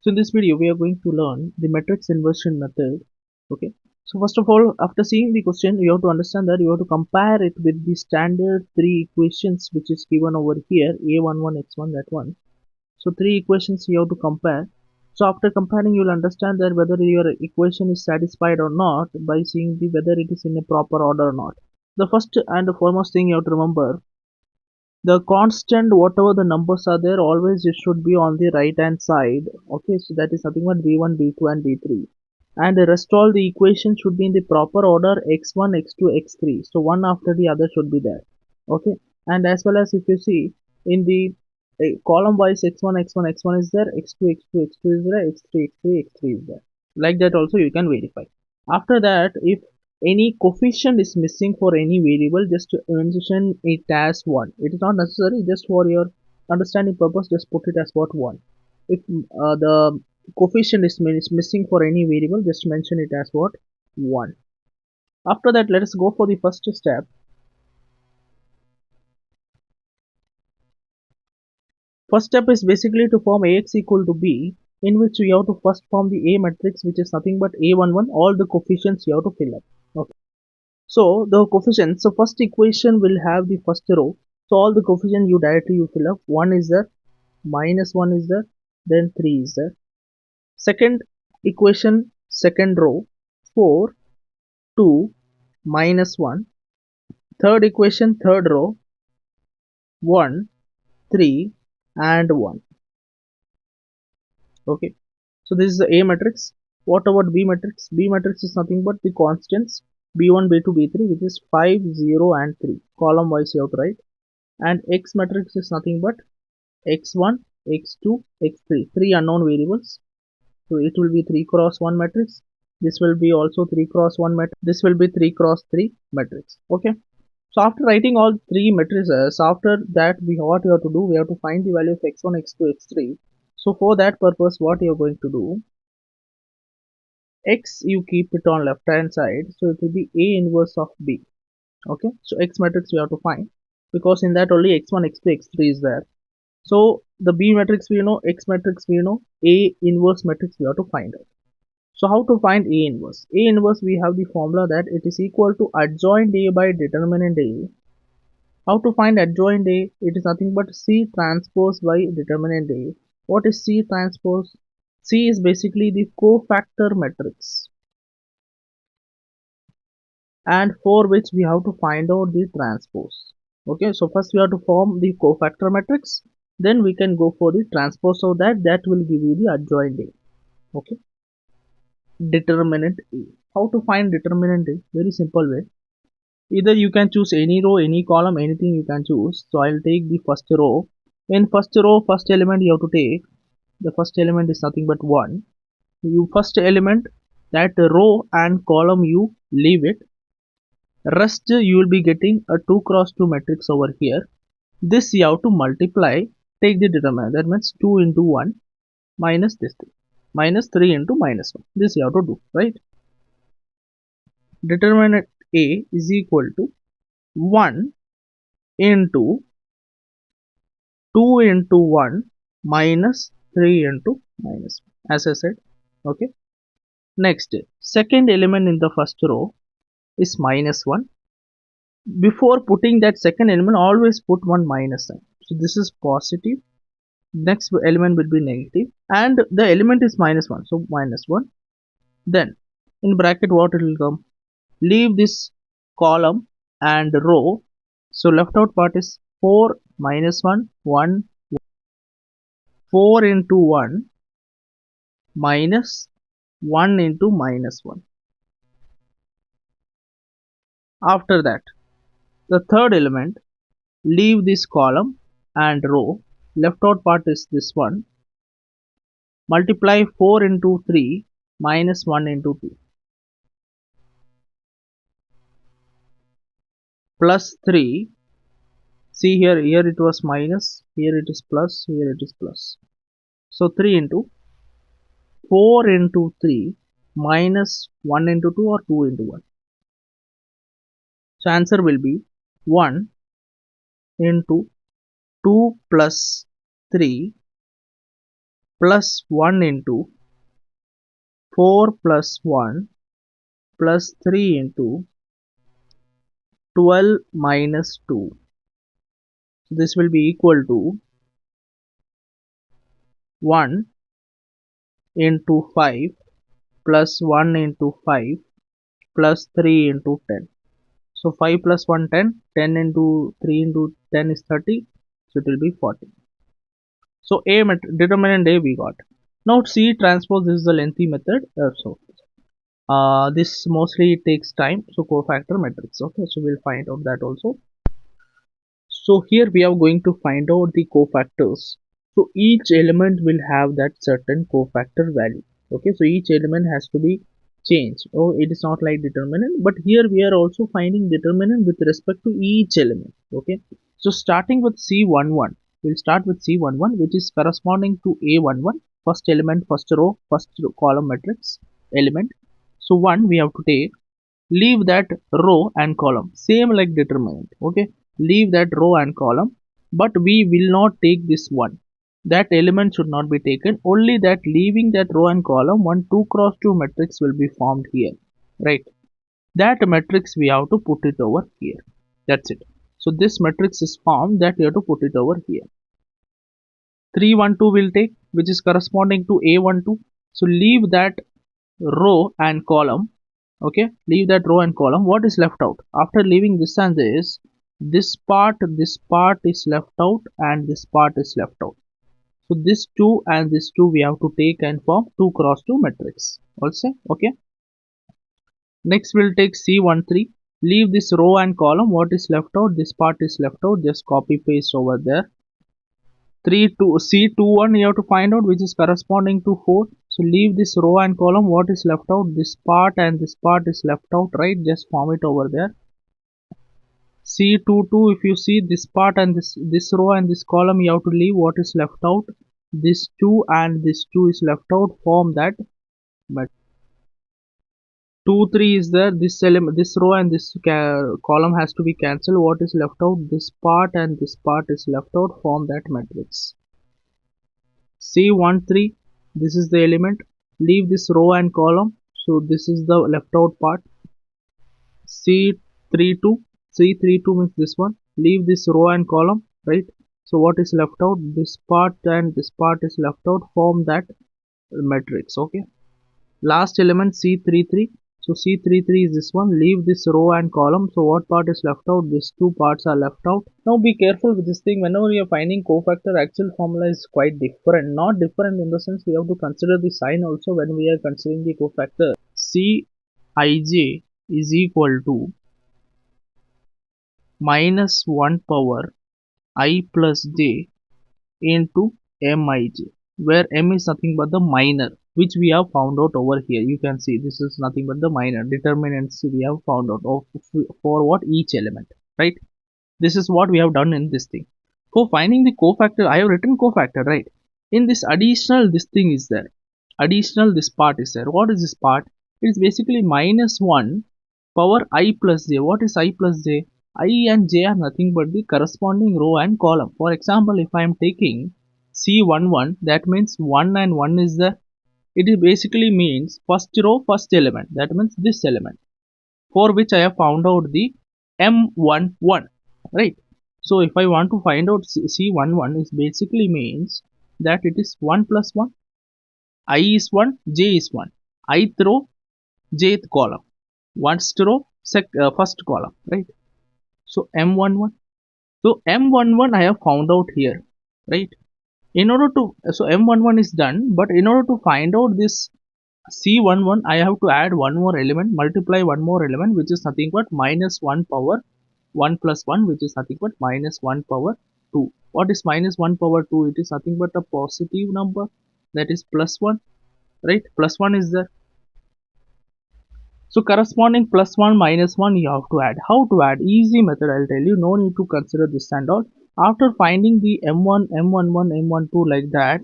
So in this video, we are going to learn the matrix inversion method. Okay. So first of all, after seeing the question, you have to understand that you have to compare it with the standard three equations which is given over here, a11 x1 that one. So three equations you have to compare. So after comparing, you will understand that whether your equation is satisfied or not by seeing the whether it is in a proper order or not. The first and the foremost thing you have to remember, the constant whatever the numbers are there, always it should be on the right hand side. Okay, so that is nothing but b1 b2 and b3, and the rest all the equations should be in the proper order, x1 x2 x3, so one after the other should be there. Okay, and as well as if you see in the column wise, x1 x1 x1 is there, x2 x2 x2 is there, x3 x3 x3 is there. Like that also you can verify. After that, if any coefficient is missing for any variable, just mention it as 1. It is not necessary, just for your understanding purpose, just put it as what 1. If the coefficient is missing for any variable, just mention it as what 1. After that, let us go for the first step. First step is basically to form Ax equal to B, in which we have to first form the A matrix, which is nothing but A11, all the coefficients you have to fill up. Okay. So the coefficients, so first equation will have the first row. So all the coefficients you fill up. 1 is there, minus 1 is there, then 3 is there. Second equation, second row, 4, 2, minus 1. Third equation, third row, 1, 3 and 1. Okay. So this is the A matrix. What about B matrix? B matrix is nothing but the constants B1, B2, B3, which is 5, 0 and 3. Column wise you have to write. And X matrix is nothing but x1, x2, x3, three unknown variables. So it will be 3 cross 1 matrix. This will be also 3 cross 1 matrix. This will be 3 cross 3 matrix. Okay. So after writing all three matrices, after that what we have to do, we have to find the value of x1, x2, x3. So for that purpose, what you are going to do, x you keep it on left hand side, so it will be A inverse of B. Okay, so X matrix we have to find, because in that only x1, x2, x3 is there. So the B matrix we know, X matrix we know, A inverse matrix we have to find out. So how to find A inverse? A inverse, we have the formula that it is equal to adjoint A by determinant A. How to find adjoint A? It is nothing but C transpose by determinant A. What is C transpose? C is basically the cofactor matrix, and for which we have to find out the transpose. Okay, so first we have to form the cofactor matrix, then we can go for the transpose of that will give you the adjoint A. Okay, determinant A. How to find determinant A? Very simple way. Either you can choose any row, any column, anything you can choose. So I'll take the first row. In first row, first element you have to take. The first element is nothing but 1. You first element, that row and column you leave it. Rest you will be getting a 2 cross 2 matrix over here. This you have to multiply. Take the determinant. That means 2 into 1 minus this thing. Minus 3 into minus 1. This you have to do, right? Determinant A is equal to 1 into 2 into 1 minus 3 into minus 1, as I said. Okay. Next, second element in the first row is minus 1. Before putting that second element, always put one minus sign. So this is positive. Next element will be negative, and the element is minus 1. So minus 1. Then in bracket what it will come? Leave this column and row. So left out part is 4 minus 1, 1, 4 into 1 minus 1 into minus 1. After that, the third element, leave this column and row. Left out part is this one. Multiply 4 into 3 minus 1 into 2. Plus 3. See here it was minus, here it is plus, here it is plus. So 3 into 4 into 3 minus 1 into 2 or 2 into 1. So answer will be 1 into 2 plus 3 plus 1 into 4 plus 1 plus 3 into 12 minus 2. So this will be equal to 1 into 5 plus 1 into 5 plus 3 into 10. So 5 plus 1 10, 10 into 3 into 10 is 30, so it will be 40. So determinant A we got. Now C transpose is the lengthy method. This mostly takes time, so cofactor matrix. Okay, so we'll find out that also. So here we are going to find out the cofactors. So each element will have that certain cofactor value. Okay, so each element has to be changed. Oh, it is not like determinant, but here we are also finding determinant with respect to each element. Okay, so starting with C11, we'll start with C11, which is corresponding to A11, first element, first row, first column matrix element. So 1 we have to take, leave that row and column, same like determinant. Okay, leave that row and column, but we will not take this one. That element should not be taken, only that leaving that row and column, one 2 cross 2 matrix will be formed here, right? That matrix we have to put it over here. That's it. So this matrix is formed, that you have to put it over here. 312 will take, which is corresponding to A12. So leave that row and column. Okay, leave that row and column. What is left out after leaving this and this part is left out and this part is left out. So this 2 and this 2 we have to take and form 2 cross 2 matrix also. Okay, next we'll take C13, leave this row and column. What is left out, this part is left out, just copy paste over there. 3 to C21 you have to find out, which is corresponding to 4. So leave this row and column. What is left out, this part and this part is left out, right? Just form it over there. C22, if you see this part and this row and this column, you have to leave. What is left out, this 2 and this 2 is left out, form that. But 2 3 is there, this element, this row and this column has to be cancelled. What is left out, this part and this part is left out, form that matrix. C13, this is the element, leave this row and column, so this is the left out part. C32, C32 means this one, leave this row and column, right? So what is left out, this part and this part is left out, form that matrix. Okay, last element C33. So C33 is this one, leave this row and column. So what part is left out, these two parts are left out. Now be careful with this thing, whenever you are finding cofactor, actual formula is quite different. Not different in the sense we have to consider the sign also when we are considering the cofactor. Cij is equal to minus 1 power I plus j into mij, where m is nothing but the minor, which we have found out over here. You can see this is nothing but the minor determinants we have found out of for what each element, right? This is what we have done in this thing. For finding the cofactor, I have written cofactor, right? In this additional, this thing is there, additional, this part is there. What is this part? It is basically minus 1 power I plus j. What is I plus j? I and j are nothing but the corresponding row and column. For example, if I am taking C11, that means 1 and 1 is there. It basically means first row, first element. That means this element, for which I have found out the M11, right? So if I want to find out C11, is basically means that it is 1 plus 1. I is 1, j is 1. Ith row, jth column. First row, first column, right? So M11. So M11 I have found out here, right? In order to, so M11 is done, but in order to find out this C11, I have to add one more element, multiply one more element, which is nothing but minus 1 power 1 plus 1, which is nothing but minus 1 power 2. What is minus 1 power 2? It is nothing but a positive number, that is plus 1, right? Plus 1 is there. So corresponding plus 1 minus 1 you have to add. How to add? Easy method, I'll tell you. No need to consider this and all. After finding the M1, M11, M12 like that,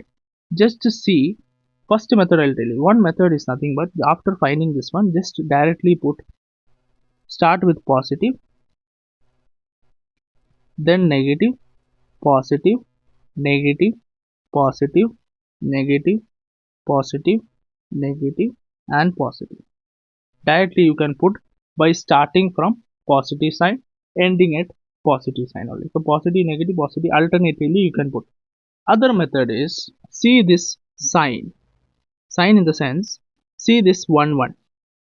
just to see, first method I'll tell you. One method is nothing but after finding this one, just directly put, start with positive, then negative, positive, negative, positive, negative, positive, negative, and positive. Directly you can put by starting from positive sign, ending at positive sign only. So positive, negative, positive, alternatively you can put. Other method is, see this sign in the sense, see this 1 1,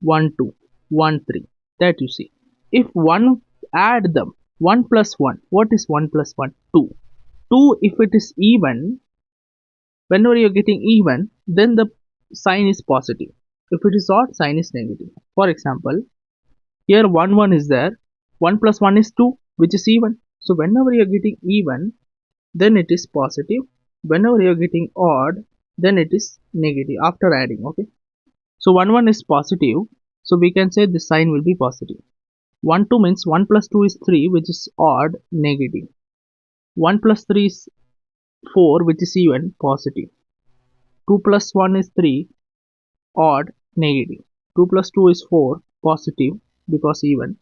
1 2, 1 3, that you see. If one add them, 1 plus 1, what is 1 plus 1? 2. 2, if it is even, whenever you're getting even, then the sign is positive. If it is odd, sign is negative. For example, here 1 1 is there, 1 plus 1 is 2, which is even. So whenever you're getting even, then it is positive. Whenever you're getting odd, then it is negative after adding. Okay, so 1 1 is positive, so we can say the sign will be positive. 1 2 means 1 plus 2 is 3, which is odd, negative. 1 plus 3 is 4, which is even, positive. 2 plus 1 is 3, odd, negative. 2 plus 2 is 4, positive, because even.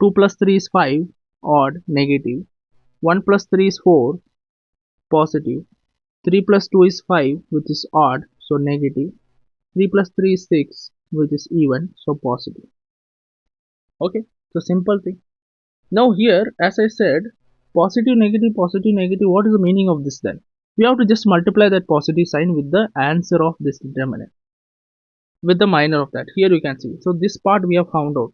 2 plus 3 is 5, odd, negative. 1 plus 3 is 4, positive. 3 plus 2 is 5, which is odd, so negative. 3 plus 3 is 6, which is even, so positive. Okay, so simple thing. Now here, as I said, positive, negative, what is the meaning of this then? We have to just multiply that positive sign with the answer of this determinant, with the minor of that. Here you can see. So this part we have found out.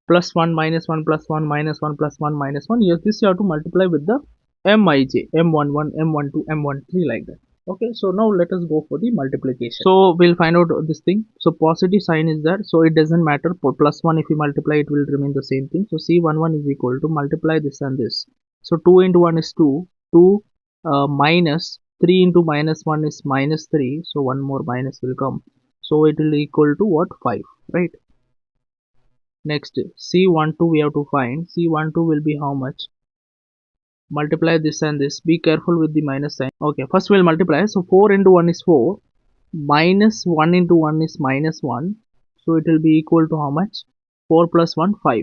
Plus 1, minus 1, plus 1, minus 1, plus 1, minus 1. Yes, this you have to multiply with the mij, m11, m12, m13, like that. Okay, so now let us go for the multiplication. So we'll find out this thing. So positive sign is there, so it doesn't matter. For plus 1, if you multiply, it will remain the same thing. So c11 is equal to multiply this and this. So 2 into 1 is 2, 2 minus 3 into minus 1 is minus 3, so one more minus will come. So it will equal to what? 5, right? Next, C12 we have to find. C12 will be how much? Multiply this and this. Be careful with the minus sign. Okay, first we'll multiply. So 4 into 1 is 4. Minus 1 into 1 is minus 1. So it will be equal to how much? 4 plus 1, 5.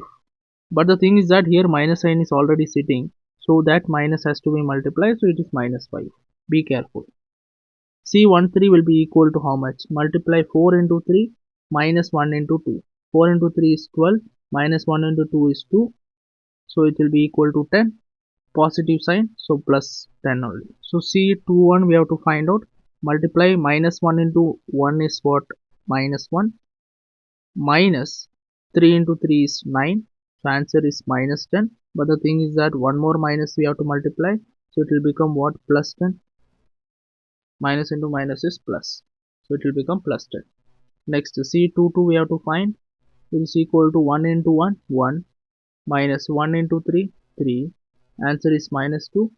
But the thing is that here minus sign is already sitting. So that minus has to be multiplied. So it is minus 5. Be careful. C13 will be equal to how much? Multiply 4 into 3 minus 1 into 2. 4 into 3 is 12, minus 1 into 2 is 2, so it will be equal to 10. Positive sign, so plus 10 only. So C21 we have to find out. Multiply minus 1 into 1 is what? Minus 1. Minus 3 into 3 is 9. So answer is minus 10. But the thing is that one more minus we have to multiply. So it will become what? Plus 10. Minus into minus is plus. So it will become plus 10. Next, C22 we have to find. It is equal to 1 into 1, 1, minus 1 into 3, 3, answer is minus 2,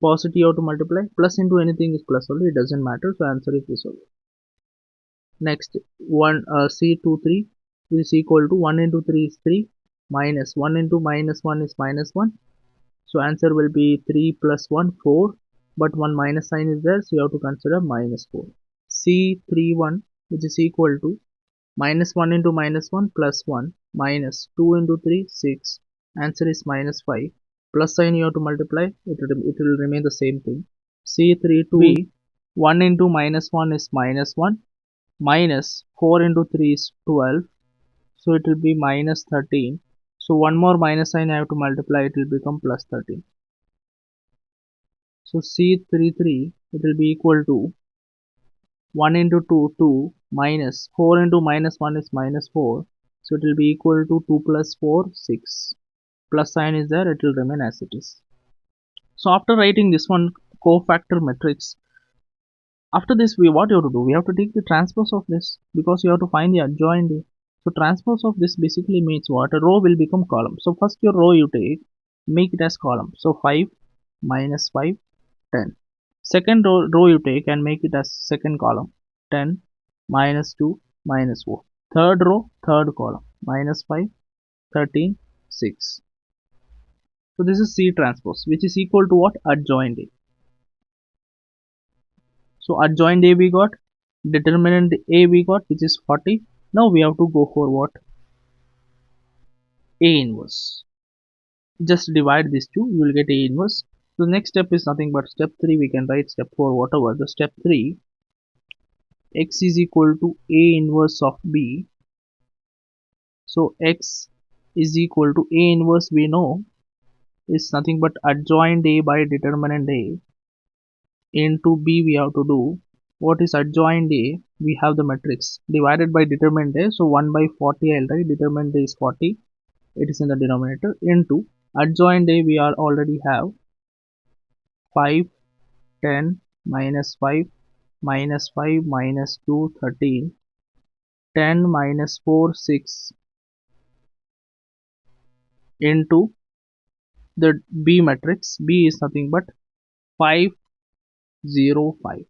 positive you have to multiply, plus into anything is plus only, it doesn't matter, so answer is this only. Next, C23 is equal to 1 into 3 is 3, minus 1 into minus 1 is minus 1, so answer will be 3 plus 1, 4, but one minus sign is there, so you have to consider minus 4. C31 which is equal to minus 1 into minus 1 plus 1 minus 2 into 3 6, answer is minus 5, plus sign you have to multiply, it will remain the same thing. C32 1 into minus 1 is minus 1, minus 4 into 3 is 12, so it will be minus 13, so one more minus sign I have to multiply, it will become plus 13. So C33 it will be equal to 1 into 2, 2, minus 4 into minus 1 is minus 4. So it will be equal to 2 plus 4, 6. Plus sign is there, it will remain as it is. So after writing this one cofactor matrix, after this what you have to do? We have to take the transpose of this, because you have to find the adjoint. So transpose of this basically means what? A row will become column. So first your row you take, make it as column. So 5 minus 5, 10. Second row you take and make it as second column, 10 minus 2 minus 4. Third row, third column, minus 5, 13, 6. So this is C transpose, which is equal to what? Adjoint A. So adjoint A we got, determinant A we got, which is 40. Now we have to go for what? A inverse. Just divide these two, you will get A inverse. So next step is nothing but step 3, we can write step 4, whatever. The step 3, x is equal to A inverse of B. So x is equal to A inverse, we know, is nothing but adjoint A by determinant A into B. We have to do what is adjoint A. We have the matrix divided by determinant A. So 1 by 40 I'll write. Determinant A is 40. It is in the denominator into adjoint A. We are already have 5, 10, minus 5, minus 5, minus 2, 13, 10, minus 4, 6 into the B matrix. B is nothing but 5, 0, 5.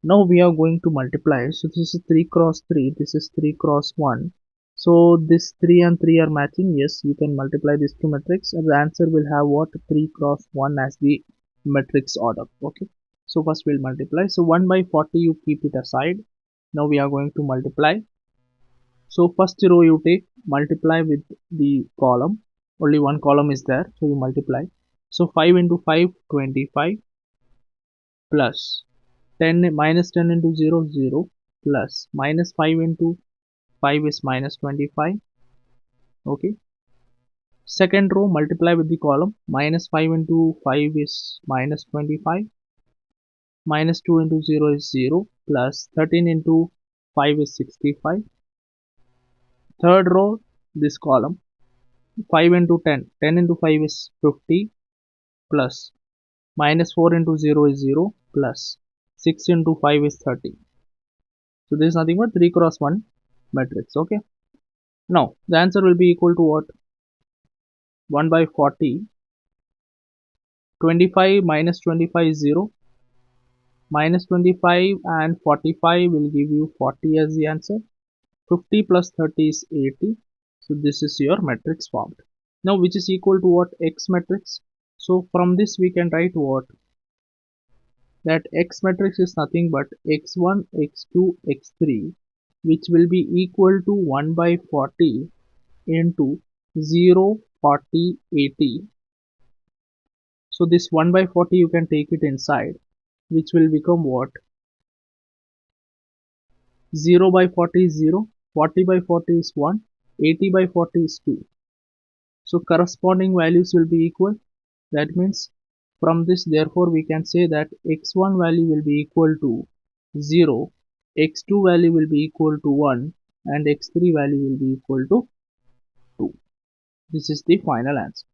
Now we are going to multiply. So this is 3 cross 3. This is 3 cross 1. So this 3 and 3 are matching. Yes, you can multiply these two matrix and the answer will have what? 3 cross 1 as the matrix order. Okay. So first we'll multiply. So 1 by 40 you keep it aside. Now we are going to multiply. So first row you take, multiply with the column. Only one column is there. So you multiply. So 5 into 5, 25 plus 10 minus 10 into 0, 0 plus minus 5 into 5 is minus 25. Okay. Second row multiply with the column. Minus 5 into 5 is minus 25. Minus 2 into 0 is 0 plus 13 into 5 is 65. Third row this column. 5 into 10. 10 into 5 is 50 plus minus 4 into 0 is 0 plus 6 into 5 is 30. So this is nothing but 3 cross 1 matrix. Okay. Now the answer will be equal to what? 1 by 40. 25 minus 25 is 0. Minus 25 and 45 will give you 40 as the answer. 50 plus 30 is 80. So this is your matrix formed. Now which is equal to what? X matrix. So from this we can write what? That X matrix is nothing but x1, x2, x3, which will be equal to 1 by 40 into 0, 40, 80. So this 1 by 40 you can take it inside, which will become what? 0 by 40 is 0, 40 by 40 is 1, 80 by 40 is 2. So corresponding values will be equal. That means from this, therefore, we can say that x1 value will be equal to 0, x2 value will be equal to 1, and x3 value will be equal to 2. This is the final answer.